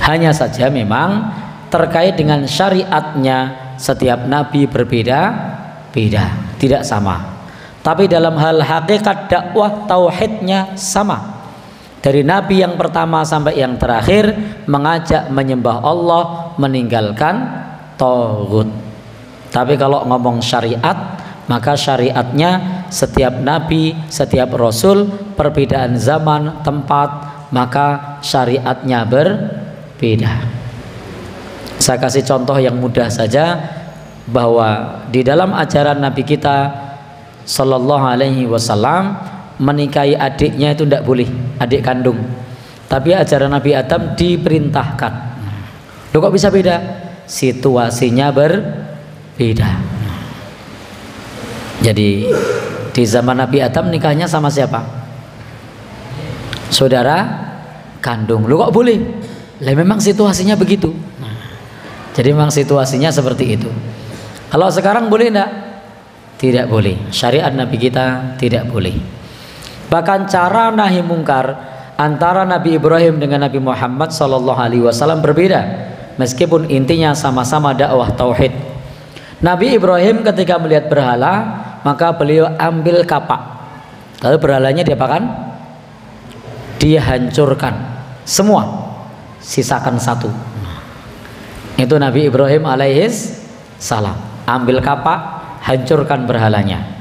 Hanya saja memang terkait dengan syariatnya setiap nabi berbeda-beda, tidak sama. Tapi dalam hal hakikat dakwah tauhidnya sama. Dari nabi yang pertama sampai yang terakhir mengajak menyembah Allah, meninggalkan taghut. Tapi kalau ngomong syariat, maka syariatnya setiap nabi, setiap rasul, perbedaan zaman, tempat, maka syariatnya berbeda. Saya kasih contoh yang mudah saja, bahwa di dalam ajaran nabi kita sallallahu alaihi wasallam, menikahi adiknya itu tidak boleh, adik kandung. Tapi ajaran Nabi Adam diperintahkan. Loh, kok bisa beda? Situasinya berbeda. Jadi di zaman Nabi Adam nikahnya sama siapa? Saudara kandung. Loh, kok boleh? Lah memang situasinya begitu. Jadi memang situasinya seperti itu. Kalau sekarang boleh enggak? Tidak boleh. Syariat Nabi kita tidak boleh. Bahkan cara nahi mungkar antara Nabi Ibrahim dengan Nabi Muhammad SAW berbeda, meskipun intinya sama-sama dakwah tauhid. Nabi Ibrahim ketika melihat berhala, maka beliau ambil kapak, lalu berhalanya diapakan? Dihancurkan semua, sisakan satu. Itu Nabi Ibrahim alaihis salam, ambil kapak, hancurkan berhalanya.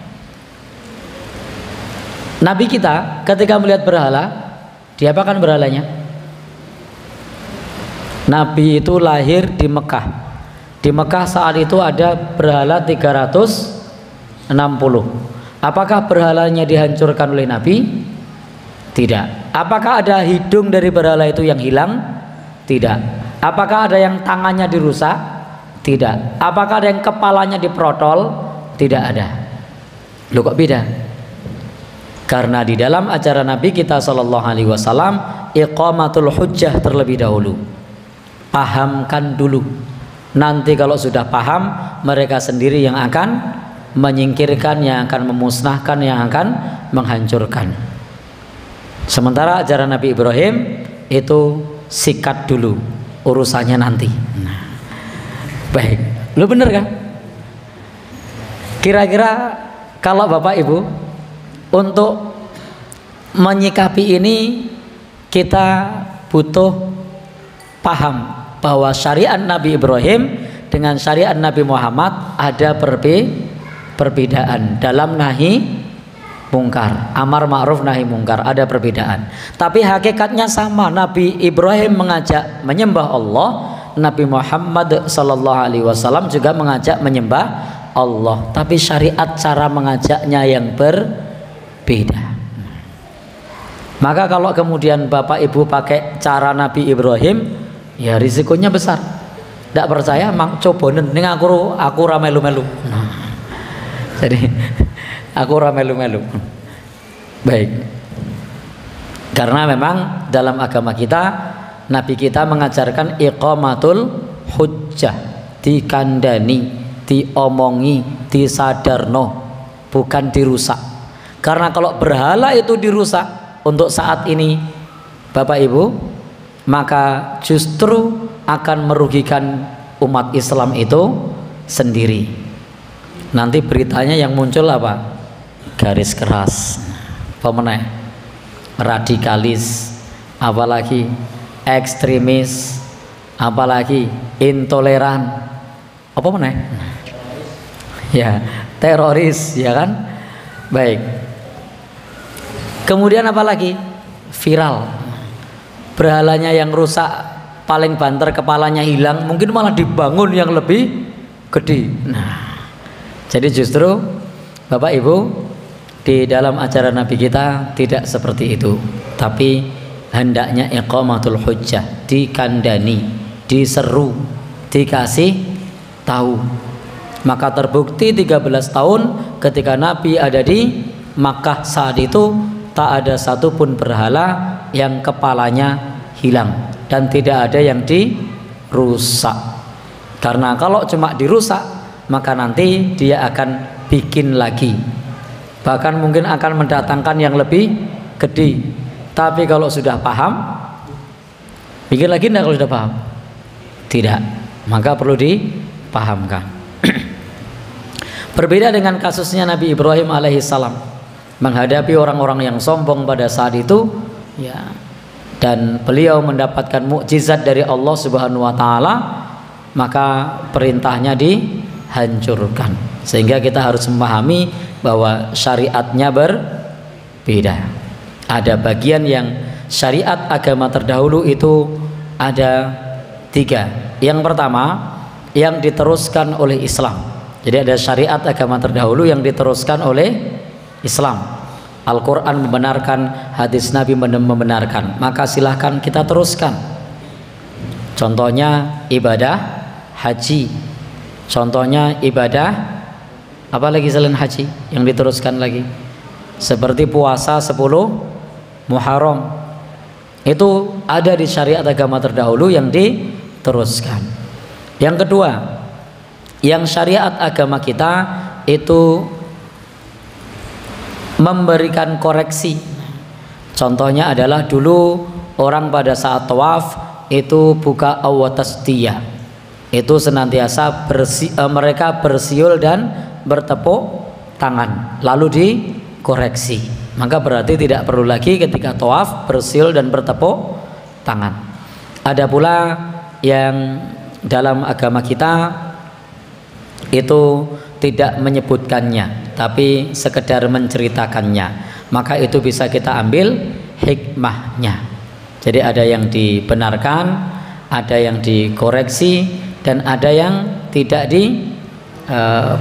Nabi kita ketika melihat berhala, diapakan berhalanya? Nabi itu lahir di Mekah. Di Mekah saat itu ada berhala 360. Apakah berhalanya dihancurkan oleh Nabi? Tidak. Apakah ada hidung dari berhala itu yang hilang? Tidak. Apakah ada yang tangannya dirusak? Tidak. Apakah ada yang kepalanya diprotol? Tidak ada. Loh, kok beda? Karena di dalam ajaran Nabi kita sallallahu alaihi wasallam, iqamatul hujjah terlebih dahulu. Pahamkan dulu. Nanti kalau sudah paham, mereka sendiri yang akan menyingkirkan, yang akan memusnahkan, yang akan menghancurkan. Sementara ajaran Nabi Ibrahim itu sikat dulu, urusannya nanti. Baik, lu bener kan? Kira-kira kalau Bapak Ibu untuk menyikapi ini, kita butuh paham bahwa syariat Nabi Ibrahim dengan syariat Nabi Muhammad ada perbedaan dalam nahi mungkar, amar ma'ruf nahi mungkar, ada perbedaan. Tapi hakikatnya sama. Nabi Ibrahim mengajak menyembah Allah, Nabi Muhammad sallallahu alaihi wasallam juga mengajak menyembah Allah. Tapi syariat cara mengajaknya yang berbeda. Maka kalau kemudian Bapak Ibu pakai cara Nabi Ibrahim, ya risikonya besar. Tidak percaya, mak cobonen ning aku ra melu-melu. Jadi aku ra melu-melu. Baik. Karena memang dalam agama kita, Nabi kita mengajarkan iqamatul hujjah, dikandani, diomongi, disadarno, bukan dirusak. Karena kalau berhala itu dirusak untuk saat ini Bapak Ibu, maka justru akan merugikan umat Islam itu sendiri. Nanti beritanya yang muncul apa? Garis keras, pemenang, radikalis, apalagi ekstremis, apalagi intoleran, apa meneh? Ya, teroris, ya kan? Baik. Kemudian apa lagi? Viral. Berhalanya yang rusak, paling banter kepalanya hilang, mungkin malah dibangun yang lebih gede. Nah, jadi justru Bapak Ibu, di dalam ajaran Nabi kita tidak seperti itu. Tapi hendaknya iqamatul hujjah, dikandani, diseru, dikasih tahu. Maka terbukti 13 tahun ketika Nabi ada di Makkah saat itu, tak ada satupun berhala yang kepalanya hilang dan tidak ada yang dirusak. Karena kalau cuma dirusak, maka nanti dia akan bikin lagi, bahkan mungkin akan mendatangkan yang lebih gede. Tapi kalau sudah paham, Mikir lagi enggak kalau sudah paham? Tidak. Maka perlu dipahamkan. Berbeda dengan kasusnya Nabi Ibrahim alaihissalam menghadapi orang-orang yang sombong pada saat itu, ya, dan beliau mendapatkan mukjizat dari Allah Subhanahu wa taala, maka perintahnya dihancurkan. Sehingga kita harus memahami bahwa syariatnya berbeda. Ada bagian yang syariat agama terdahulu itu ada 3. Yang pertama yang diteruskan oleh Islam. Jadi ada syariat agama terdahulu yang diteruskan oleh Islam. Al-Quran membenarkan, hadis Nabi membenarkan, maka silahkan kita teruskan. Contohnya ibadah haji, contohnya ibadah apa lagi selain haji yang diteruskan lagi, seperti puasa 10 Muharram, itu ada di syariat agama terdahulu yang diteruskan. Yang kedua, yang syariat agama kita itu memberikan koreksi. Contohnya adalah dulu orang pada saat tawaf itu buka awatasdiyah, itu senantiasa mereka bersiul dan bertepuk tangan, lalu dikoreksi. Maka berarti tidak perlu lagi ketika tawaf bersiul dan bertepuk tangan. Ada pula yang dalam agama kita itu tidak menyebutkannya, tapi sekedar menceritakannya, maka itu bisa kita ambil hikmahnya. Jadi ada yang dibenarkan, ada yang dikoreksi, dan ada yang tidak diberikan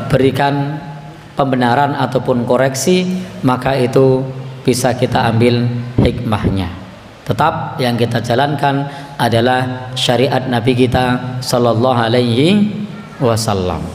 pembenaran ataupun koreksi, maka itu bisa kita ambil hikmahnya. Tetap yang kita jalankan adalah syariat Nabi kita sallallahu alaihi wasallam.